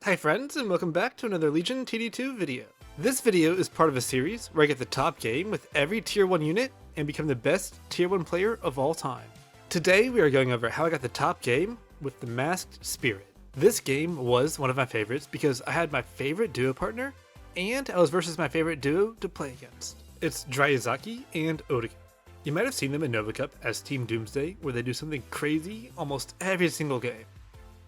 Hi friends, and welcome back to another Legion TD2 video. This video is part of a series where I get the top game with every tier 1 unit and become the best tier 1 player of all time. Today we are going over how I got the top game with the Masked Spirit. This game was one of my favorites because I had my favorite duo partner and I was versus my favorite duo to play against. It's Dryazaki and Otaka. You might have seen them in Nova Cup as Team Doomsday, where they do something crazy almost every single game.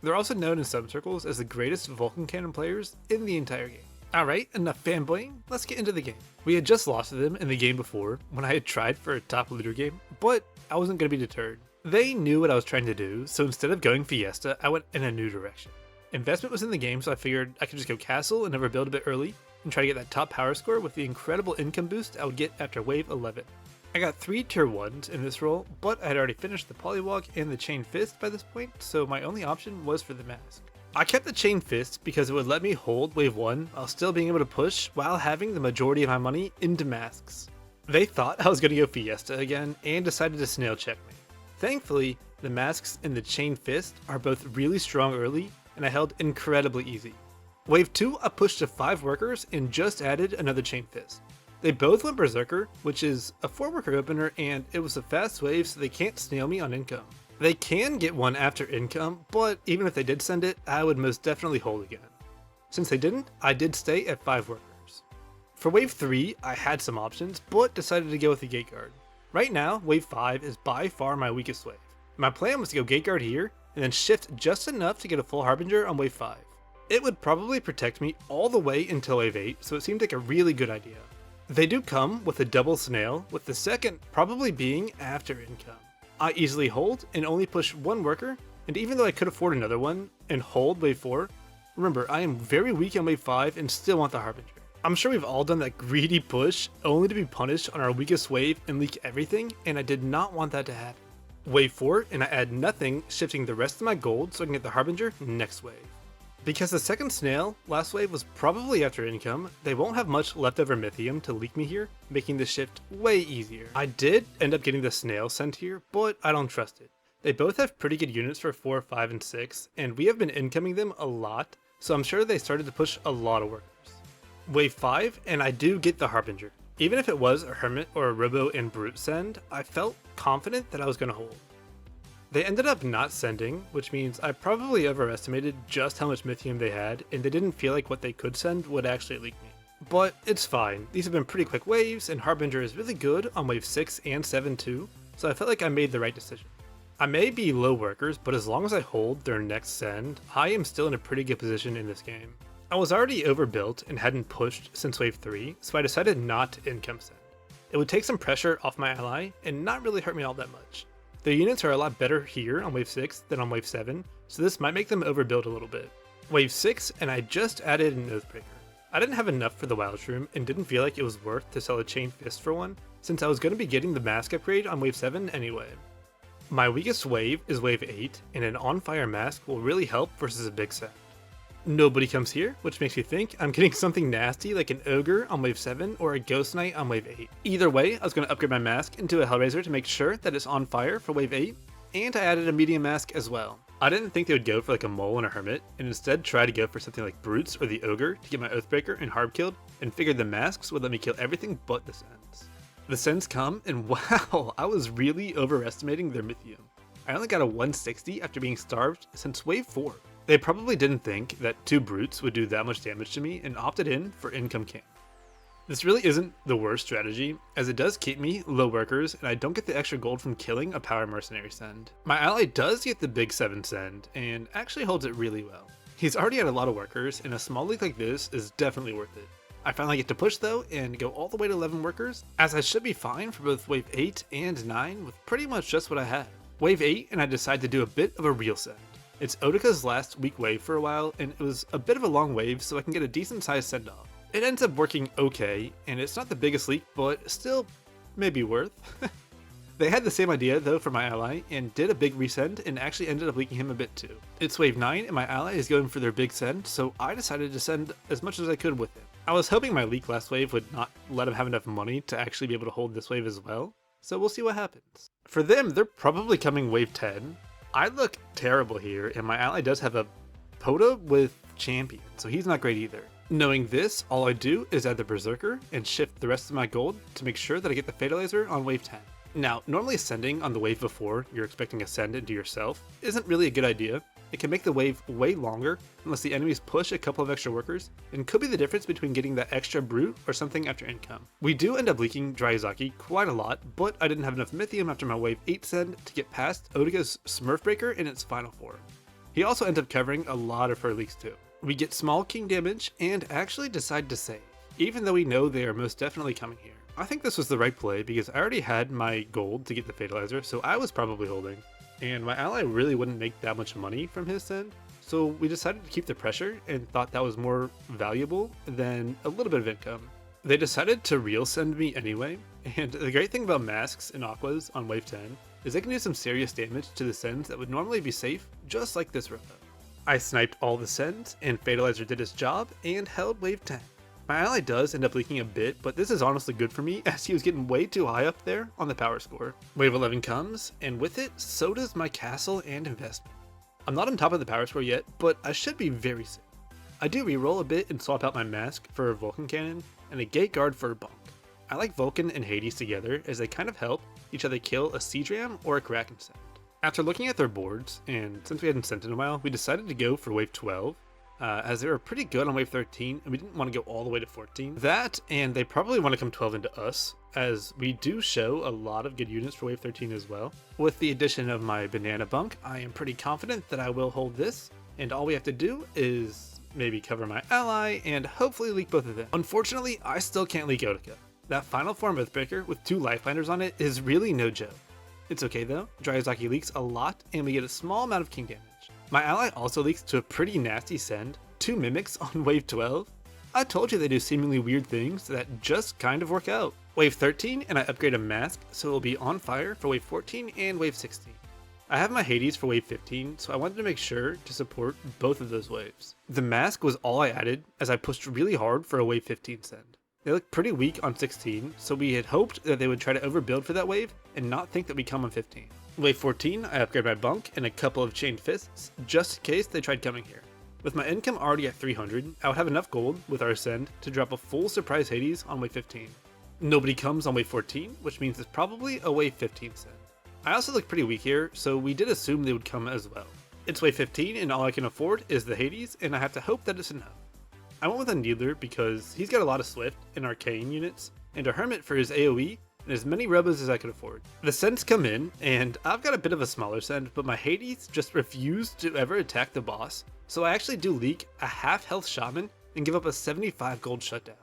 They're also known in some circles as the greatest Vulcan Cannon players in the entire game. Alright, enough fanboying, let's get into the game. We had just lost to them in the game before when I had tried for a top looter game, but I wasn't going to be deterred. They knew what I was trying to do, so instead of going Fiesta, I went in a new direction. Investment was in the game, so I figured I could just go Castle and overbuild a bit early and try to get that top power score with the incredible income boost I would get after wave 11. I got 3 tier 1s in this role, but I had already finished the Polywalk and the Chain Fist by this point, so my only option was for the Mask. I kept the Chain Fist because it would let me hold wave 1 while still being able to push while having the majority of my money into Masks. They thought I was going to go Fiesta again and decided to snail check me. Thankfully, the Masks and the Chain Fist are both really strong early and I held incredibly easy. Wave 2 I pushed to 5 workers and just added another Chain Fist. They both went Berserker, which is a 4-worker opener, and it was a fast wave so they can't snail me on income. They can get one after income, but even if they did send it, I would most definitely hold again. Since they didn't, I did stay at 5 workers. For wave 3, I had some options, but decided to go with the Gate Guard. Right now, wave 5 is by far my weakest wave. My plan was to go Gate Guard here, and then shift just enough to get a full Harbinger on wave 5. It would probably protect me all the way until wave 8, so it seemed like a really good idea. They do come with a double snail, with the second probably being after income. I easily hold and only push 1 worker, and even though I could afford another one and hold wave 4, remember I am very weak on wave 5 and still want the Harbinger. I'm sure we've all done that greedy push only to be punished on our weakest wave and leak everything, and I did not want that to happen. Wave 4 and I add nothing, shifting the rest of my gold so I can get the Harbinger next wave. Because the second snail last wave was probably after income, they won't have much leftover mythium to leak me here, making the shift way easier. I did end up getting the snail sent here, but I don't trust it. They both have pretty good units for 4, 5, and 6, and we have been incoming them a lot, so I'm sure they started to push a lot of workers. Wave 5, and I do get the Harbinger. Even if it was a Hermit or a Robo and Brute send, I felt confident that I was going to hold. They ended up not sending, which means I probably overestimated just how much Mythium they had, and they didn't feel like what they could send would actually leak me. But it's fine, these have been pretty quick waves, and Harbinger is really good on wave 6 and 7 too, so I felt like I made the right decision. I may be low workers, but as long as I hold their next send, I am still in a pretty good position in this game. I was already overbuilt and hadn't pushed since wave 3, so I decided not to income send. It would take some pressure off my ally, and not really hurt me all that much. Their units are a lot better here on wave 6 than on wave 7, so this might make them overbuild a little bit. Wave 6 and I just added an Oathbreaker. I didn't have enough for the Wild Shroom and didn't feel like it was worth to sell a Chain Fist for one, since I was going to be getting the Mask upgrade on wave 7 anyway. My weakest wave is wave 8, and an On Fire Mask will really help versus a big set. Nobody comes here, which makes me think I'm getting something nasty like an Ogre on wave 7 or a Ghost Knight on wave 8. Either way, I was going to upgrade my mask into a Hellraiser to make sure that it's on fire for wave 8, and I added a medium mask as well. I didn't think they would go for like a Mole and a Hermit, and instead try to go for something like Brutes or the Ogre to get my Oathbreaker and Harb killed, and figured the masks would let me kill everything but the Sens. The Sens come, and wow, I was really overestimating their Mythium. I only got a 160 after being starved since wave 4. They probably didn't think that 2 Brutes would do that much damage to me and opted in for income camp. This really isn't the worst strategy, as it does keep me low workers and I don't get the extra gold from killing a power mercenary send. My ally does get the big 7 send and actually holds it really well. He's already had a lot of workers and a small league like this is definitely worth it. I finally get to push though and go all the way to 11 workers, as I should be fine for both wave 8 and 9 with pretty much just what I had. Wave 8 and I decide to do a bit of a real send. It's Otaka's last weak wave for a while, and it was a bit of a long wave so I can get a decent sized send off. It ends up working okay, and it's not the biggest leak, but still maybe worth. They had the same idea though for my ally, and did a big resend and actually ended up leaking him a bit too. It's wave 9 and my ally is going for their big send, so I decided to send as much as I could with him. I was hoping my leak last wave would not let him have enough money to actually be able to hold this wave as well, so we'll see what happens. For them, they're probably coming wave 10. I look terrible here, and my ally does have a Poda with champion, so he's not great either. Knowing this, all I do is add the Berserker and shift the rest of my gold to make sure that I get the Fatalizer on wave 10. Now, normally ascending on the wave before you're expecting ascend into yourself isn't really a good idea. It can make the wave way longer unless the enemies push a couple of extra workers, and could be the difference between getting that extra brute or something after income. We do end up leaking Dryazaki quite a lot, but I didn't have enough Mythium after my wave 8 send to get past Otika's Smurf Breaker in its final form. He also ends up covering a lot of her leaks too. We get small king damage and actually decide to save, even though we know they are most definitely coming here. I think this was the right play because I already had my gold to get the Fatalizer, so I was probably holding. And my ally really wouldn't make that much money from his send, so we decided to keep the pressure and thought that was more valuable than a little bit of income. They decided to real send me anyway, and the great thing about masks and aquas on wave 10 is they can do some serious damage to the sends that would normally be safe, just like this robo. I sniped all the sends, and Fatalizer did his job and held wave 10. My ally does end up leaking a bit, but this is honestly good for me as he was getting way too high up there on the power score. Wave 11 comes, and with it, so does my castle and investment. I'm not on top of the power score yet, but I should be very soon. I do reroll a bit and swap out my mask for a Vulcan cannon and a gate guard for a bunk. I like Vulcan and Hades together as they kind of help each other kill a siege ram or a Kraken send. After looking at their boards, and since we hadn't sent in a while, we decided to go for wave 12. As they were pretty good on wave 13, and we didn't want to go all the way to 14. That, and they probably want to come 12 into us, as we do show a lot of good units for wave 13 as well. With the addition of my banana bunk, I am pretty confident that I will hold this, and all we have to do is maybe cover my ally, and hopefully leak both of them. Unfortunately, I still can't leak Otika. That final form Earthbreaker with 2 lifeliners on it is really no joke. It's okay though, Dryazaki leaks a lot, and we get a small amount of king damage. My ally also leaks to a pretty nasty send, 2 mimics on wave 12. I told you they do seemingly weird things that just kind of work out. Wave 13 and I upgrade a mask so it will be on fire for wave 14 and wave 16. I have my Hades for wave 15, so I wanted to make sure to support both of those waves. The mask was all I added as I pushed really hard for a wave 15 send. They looked pretty weak on 16, so we had hoped that they would try to overbuild for that wave and not think that we come on 15. Wave 14, I upgrade my bunk and a couple of chained fists, just in case they tried coming here. With my income already at 300, I would have enough gold with our ascend to drop a full surprise Hades on wave 15. Nobody comes on wave 14, which means it's probably a wave 15 send. I also look pretty weak here, so we did assume they would come as well. It's wave 15 and all I can afford is the Hades, and I have to hope that it's enough. I went with a Needler because he's got a lot of Swift and Arcane units, and a Hermit for his AoE, and as many Rebos as I could afford. The sends come in, and I've got a bit of a smaller send, but my Hades just refused to ever attack the boss, so I actually do leak a half health Shaman and give up a 75 gold shutdown.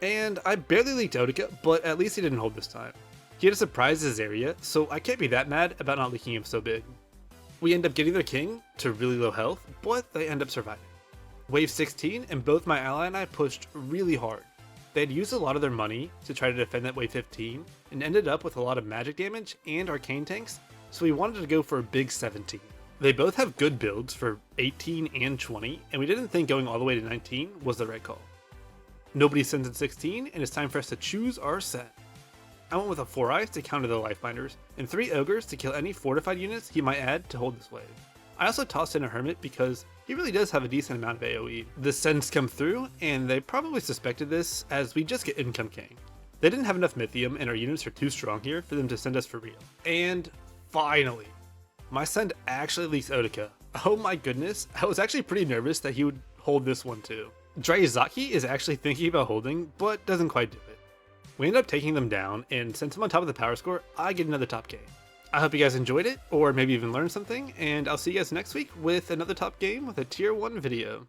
And I barely leaked Otika, but at least he didn't hold this time. He had a surprise his area, so I can't be that mad about not leaking him so big. We end up getting their king to really low health, but they end up surviving. Wave 16 and both my ally and I pushed really hard. They had used a lot of their money to try to defend that wave 15 and ended up with a lot of magic damage and arcane tanks, so we wanted to go for a big 17. They both have good builds for 18 and 20, and we didn't think going all the way to 19 was the right call. Nobody sends in 16, and it's time for us to choose our set. I went with a 4 eyes to counter the lifebinders, and 3 ogres to kill any fortified units he might add to hold this wave. I also tossed in a hermit because he really does have a decent amount of AoE. The sends come through, and they probably suspected this as we just get income king. They didn't have enough Mythium and our units are too strong here for them to send us for real. And finally, my send actually leaks Otika. Oh my goodness, I was actually pretty nervous that he would hold this one too. Dryazaki is actually thinking about holding, but doesn't quite do it. We end up taking them down, and since I'm on top of the power score, I get another top game. I hope you guys enjoyed it, or maybe even learned something, and I'll see you guys next week with another top game with a tier 1 video.